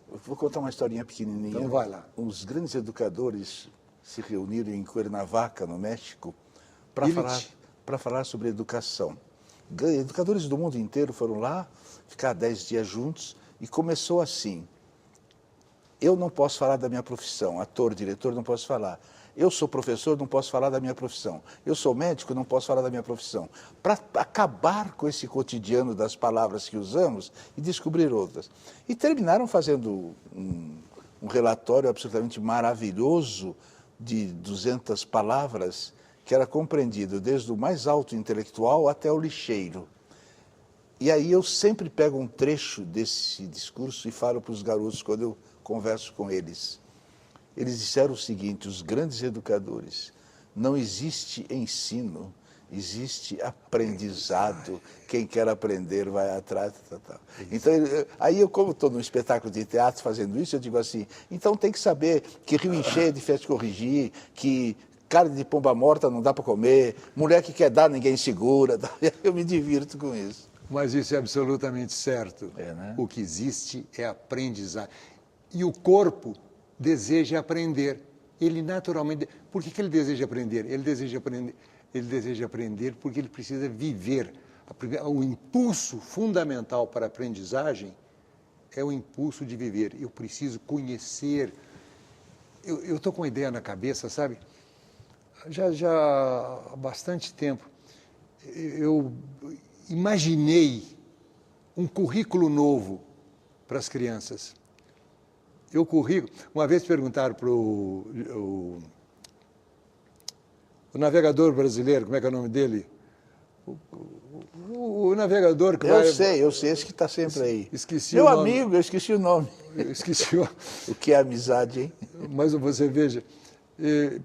Eu vou contar uma historinha pequenininha. Então vai lá. Os grandes educadores se reuniram em Cuernavaca, no México, para falar sobre educação. Educadores do mundo inteiro foram lá, ficar 10 dias juntos, e começou assim. Eu não posso falar da minha profissão, ator, diretor, não posso falar. Eu sou professor, não posso falar da minha profissão. Eu sou médico, não posso falar da minha profissão. Para acabar com esse cotidiano das palavras que usamos e descobrir outras. E terminaram fazendo um relatório absolutamente maravilhoso de 200 palavras, que era compreendido desde o mais alto intelectual até o lixeiro. E aí eu sempre pego um trecho desse discurso e falo para os garotos quando eu converso com eles. Eles disseram o seguinte: os grandes educadores, não existe ensino, existe aprendizado. Quem quer aprender vai atrás. Então, aí eu, como estou num espetáculo de teatro fazendo isso, eu digo assim, então tem que saber que rio encher é difícil de corrigir, que carne de pomba morta não dá para comer, mulher que quer dar ninguém segura. Eu me divirto com isso. Mas isso é absolutamente certo. Né? O que existe é aprendizagem. E o corpo deseja aprender. Ele naturalmente... Por que ele deseja aprender? Ele deseja aprender porque ele precisa viver. O impulso fundamental para a aprendizagem é o impulso de viver. Eu preciso conhecer. Eu estou com uma ideia na cabeça, sabe? Já há bastante tempo, eu imaginei um currículo novo para as crianças. Uma vez perguntaram para o navegador brasileiro, como é que é o nome dele? O navegador que eu sei, esse que está sempre aí. Esqueci Meu o nome. amigo, eu esqueci o nome. Eu esqueci o... O que é amizade, hein? Mas você veja,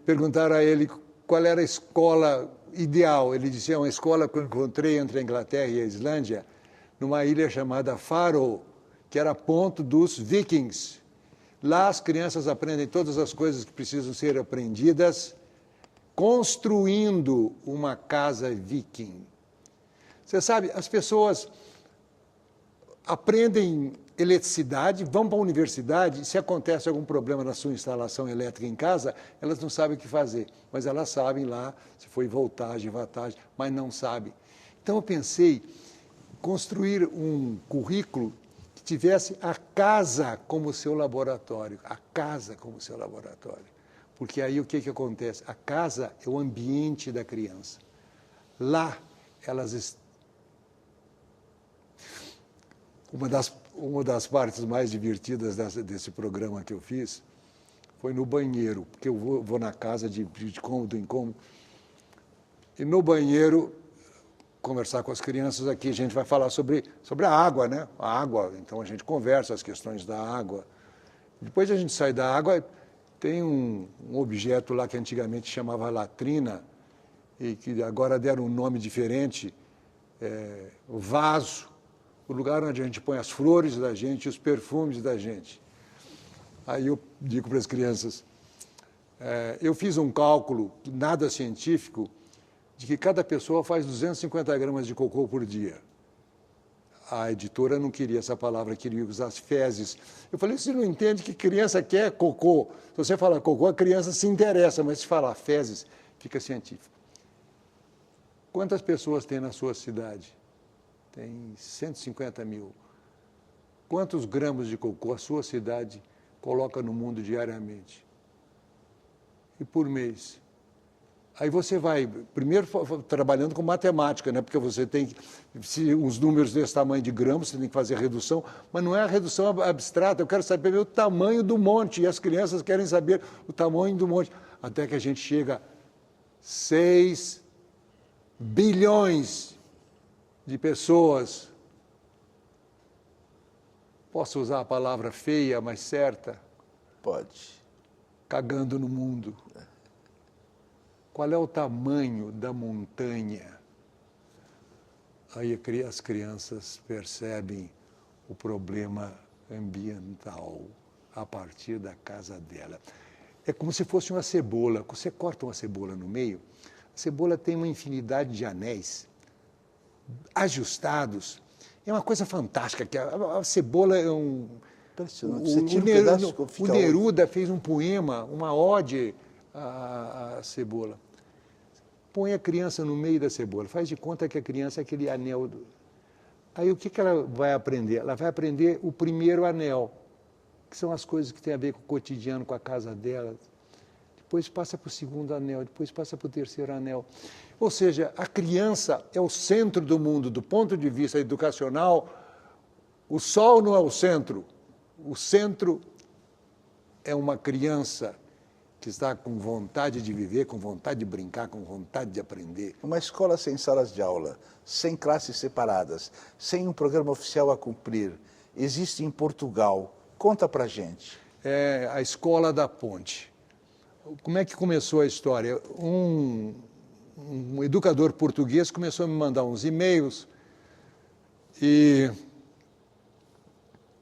perguntaram a ele qual era a escola ideal. Ele disse, é uma escola que eu encontrei entre a Inglaterra e a Islândia, numa ilha chamada Faroe, que era ponto dos vikings. Lá as crianças aprendem todas as coisas que precisam ser aprendidas construindo uma casa viking. Você sabe, as pessoas aprendem eletricidade, vão para a universidade, se acontece algum problema na sua instalação elétrica em casa, elas não sabem o que fazer, mas elas sabem lá se foi voltagem, wattagem, mas não sabem. Então eu pensei construir um currículo que tivesse a casa como seu laboratório, a casa como seu laboratório. Porque aí o que acontece? A casa é o ambiente da criança. Lá elas... Uma das partes mais divertidas desse programa que eu fiz foi no banheiro, porque eu vou na casa de cômodo em cômodo, e no banheiro conversar com as crianças aqui, a gente vai falar sobre a água, né? A água, então a gente conversa as questões da água. Depois a gente sai da água, tem um objeto lá que antigamente chamava latrina, e que agora deram um nome diferente, o vaso, o lugar onde a gente põe as flores da gente, os perfumes da gente. Aí eu digo para as crianças, eu fiz um cálculo, nada científico, de que cada pessoa faz 250 gramas de cocô por dia. A editora não queria essa palavra, queria usar as fezes. Eu falei, você não entende que criança quer cocô. Se você fala cocô, a criança se interessa, mas se falar fezes, fica científico. Quantas pessoas tem na sua cidade? Tem 150 mil. Quantos gramas de cocô a sua cidade coloca no mundo diariamente? E por mês? Aí você vai, primeiro, trabalhando com matemática, né? Porque você tem que, se os números desse tamanho de gramas, você tem que fazer a redução, mas não é a redução abstrata, eu quero saber o tamanho do monte, e as crianças querem saber o tamanho do monte, até que a gente chega a 6 bilhões de pessoas. Posso usar a palavra feia, mas certa? Pode. Cagando no mundo. Qual é o tamanho da montanha? Aí as crianças percebem o problema ambiental a partir da casa dela. É como se fosse uma cebola. Você corta uma cebola no meio, a cebola tem uma infinidade de anéis ajustados. É uma coisa fantástica, que a cebola é Impressionante. Você tira um pedaço que fica o Neruda fez um poema, uma ode à cebola. Põe a criança no meio da cebola, faz de conta que a criança é aquele anel. Aí o que ela vai aprender? Ela vai aprender o primeiro anel, que são as coisas que têm a ver com o cotidiano, com a casa dela. Depois passa para o segundo anel, depois passa para o terceiro anel. Ou seja, a criança é o centro do mundo, do ponto de vista educacional. O sol não é o centro é uma criança que está com vontade de viver, com vontade de brincar, com vontade de aprender. Uma escola sem salas de aula, sem classes separadas, sem um programa oficial a cumprir, existe em Portugal. Conta pra gente. É a Escola da Ponte. Como é que começou a história? Um educador português começou a me mandar uns e-mails. E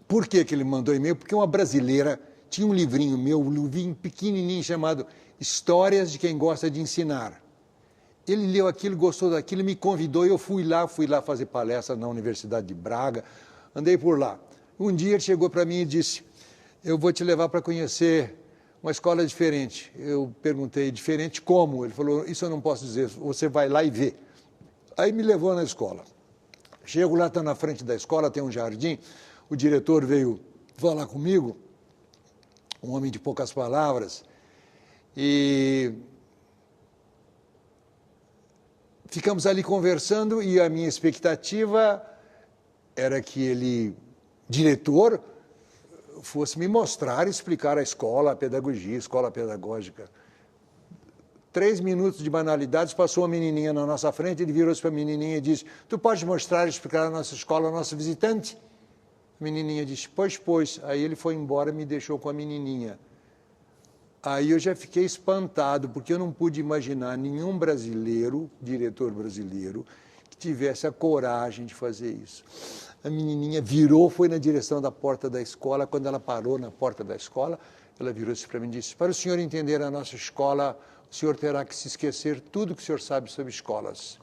por que ele mandou e-mail? Porque uma brasileira tinha um livrinho meu, um livrinho pequenininho chamado Histórias de Quem Gosta de Ensinar. Ele leu aquilo, gostou daquilo, me convidou e eu fui lá fazer palestra na Universidade de Braga, andei por lá. Um dia ele chegou para mim e disse, eu vou te levar para conhecer uma escola diferente. Eu perguntei, diferente como? Ele falou, isso eu não posso dizer, você vai lá e vê. Aí me levou na escola. Chego lá, está na frente da escola, tem um jardim, o diretor veio falar comigo, um homem de poucas palavras, e ficamos ali conversando e a minha expectativa era que ele, diretor, fosse me mostrar e explicar a escola, a pedagogia, a escola pedagógica. 3 minutos de banalidades, passou uma menininha na nossa frente, ele virou-se para a menininha e disse, tu pode mostrar e explicar a nossa escola ao nosso visitante? A menininha disse, pois. Aí ele foi embora e me deixou com a menininha. Aí eu já fiquei espantado, porque eu não pude imaginar nenhum brasileiro, diretor brasileiro, que tivesse a coragem de fazer isso. A menininha virou, foi na direção da porta da escola. Quando ela parou na porta da escola, ela virou-se para mim e disse, para o senhor entender a nossa escola, o senhor terá que se esquecer tudo que o senhor sabe sobre escolas.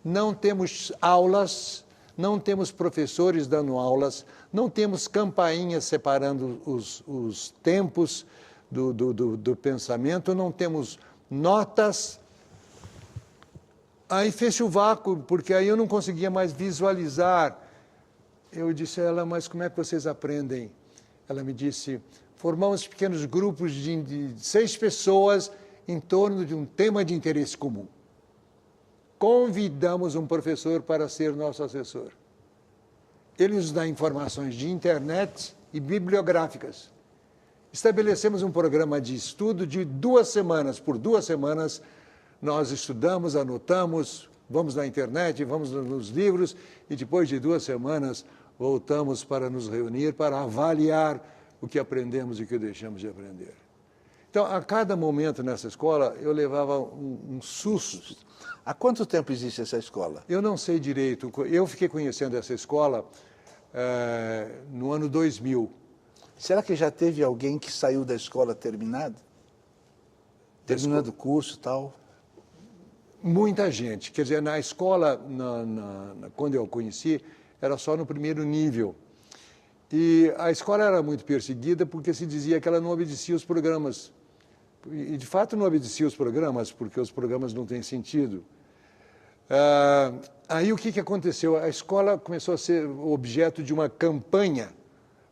Não temos aulas, não temos professores dando aulas, não temos campainhas separando os tempos do pensamento, não temos notas. Aí fez o vácuo, porque aí eu não conseguia mais visualizar. Eu disse a ela, mas como é que vocês aprendem? Ela me disse, formamos pequenos grupos de 6 pessoas em torno de um tema de interesse comum. Convidamos um professor para ser nosso assessor. Ele nos dá informações de internet e bibliográficas. Estabelecemos um programa de estudo de 2 semanas. Por 2 semanas, nós estudamos, anotamos, vamos na internet, vamos nos livros, e depois de 2 semanas, voltamos para nos reunir, para avaliar o que aprendemos e o que deixamos de aprender. Então, a cada momento nessa escola, eu levava um susto. Há quanto tempo existe essa escola? Eu não sei direito. Eu fiquei conhecendo essa escola no ano 2000. Será que já teve alguém que saiu da escola terminado? Terminando o curso e tal? Muita gente. Quer dizer, na escola, quando eu a conheci, era só no primeiro nível. E a escola era muito perseguida porque se dizia que ela não obedecia os programas. E, de fato, não obedecia os programas, porque os programas não têm sentido. Aí o que aconteceu? A escola começou a ser objeto de uma campanha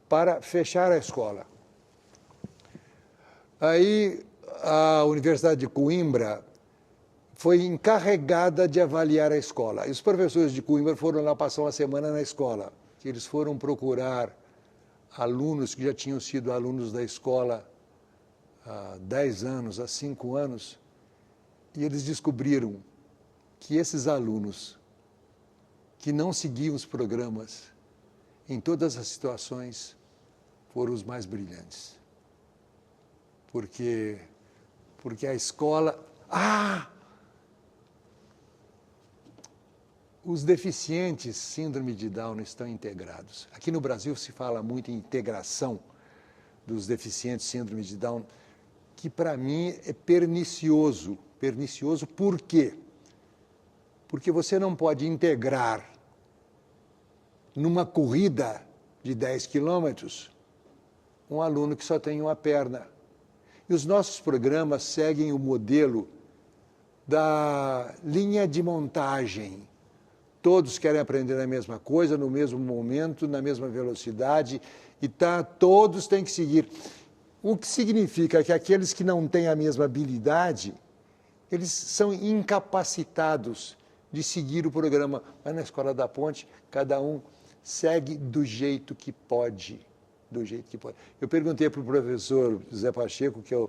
para fechar a escola. Aí a Universidade de Coimbra foi encarregada de avaliar a escola. E os professores de Coimbra foram lá passar uma semana na escola. Eles foram procurar alunos que já tinham sido alunos da escola há 10 anos, há 5 anos, e eles descobriram que esses alunos que não seguiam os programas, em todas as situações, foram os mais brilhantes. Porque a escola... Os deficientes síndrome de Down estão integrados. Aqui no Brasil se fala muito em integração dos deficientes síndrome de Down, que para mim é pernicioso. Pernicioso por quê? Porque você não pode integrar numa corrida de 10 quilômetros um aluno que só tem uma perna. E os nossos programas seguem o modelo da linha de montagem. Todos querem aprender a mesma coisa, no mesmo momento, na mesma velocidade, e todos têm que seguir. O que significa que aqueles que não têm a mesma habilidade, eles são incapacitados de seguir o programa. Mas na Escola da Ponte, cada um segue do jeito que pode. Do jeito que pode. Eu perguntei para o professor José Pacheco, que era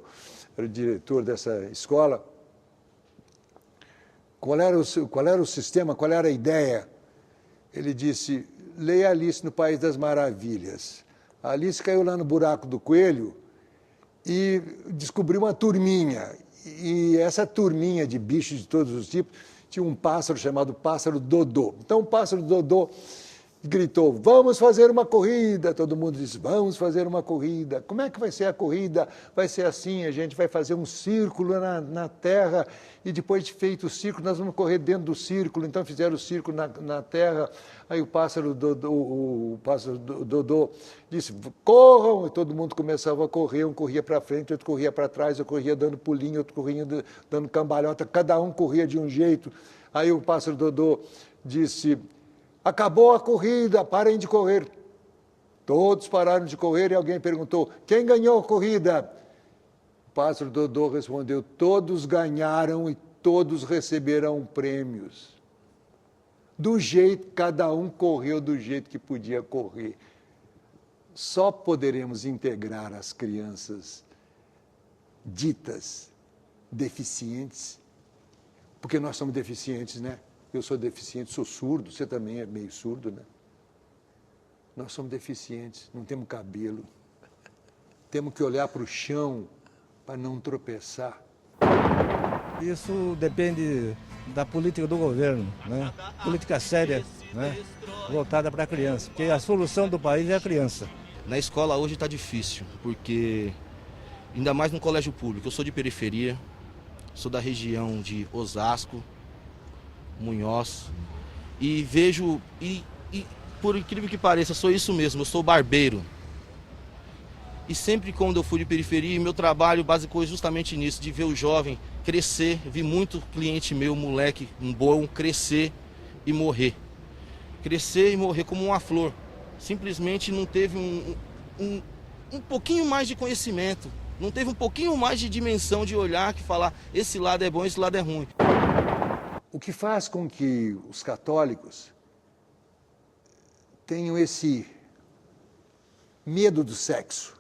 o diretor dessa escola, qual era o sistema, qual era a ideia. Ele disse, leia Alice no País das Maravilhas. A Alice caiu lá no buraco do coelho e descobriu uma turminha. E essa turminha de bichos de todos os tipos tinha um pássaro chamado pássaro Dodô. Então o pássaro Dodô gritou, vamos fazer uma corrida. Todo mundo disse, vamos fazer uma corrida. Como é que vai ser a corrida? Vai ser assim, a gente vai fazer um círculo na terra e depois de feito o círculo, nós vamos correr dentro do círculo. Então fizeram o círculo na terra. Aí o pássaro Dodô disse, corram. E todo mundo começava a correr. Um corria para frente, outro corria para trás, outro corria dando pulinho, outro corria dando cambalhota. Cada um corria de um jeito. Aí o pássaro Dodô disse, acabou a corrida, parem de correr. Todos pararam de correr e alguém perguntou, quem ganhou a corrida? O pássaro Dodô respondeu, todos ganharam e todos receberão prêmios. Do jeito, cada um correu do jeito que podia correr. Só poderemos integrar as crianças ditas deficientes, porque nós somos deficientes, né? Eu sou deficiente, sou surdo, você também é meio surdo, né? Nós somos deficientes, não temos cabelo. Temos que olhar para o chão para não tropeçar. Isso depende da política do governo, né? Política séria, né? Voltada para a criança, porque a solução do país é a criança. Na escola hoje está difícil, porque ainda mais no colégio público. Eu sou de periferia, sou da região de Osasco, Munhoz, e vejo, e por incrível que pareça, sou isso mesmo, eu sou barbeiro. E sempre quando eu fui de periferia, meu trabalho basicou justamente nisso, de ver o jovem crescer, vi muito cliente meu, moleque, um bom, crescer e morrer. Crescer e morrer como uma flor. Simplesmente não teve um pouquinho mais de conhecimento, não teve um pouquinho mais de dimensão de olhar, que falar, esse lado é bom, esse lado é ruim. O que faz com que os católicos tenham esse medo do sexo.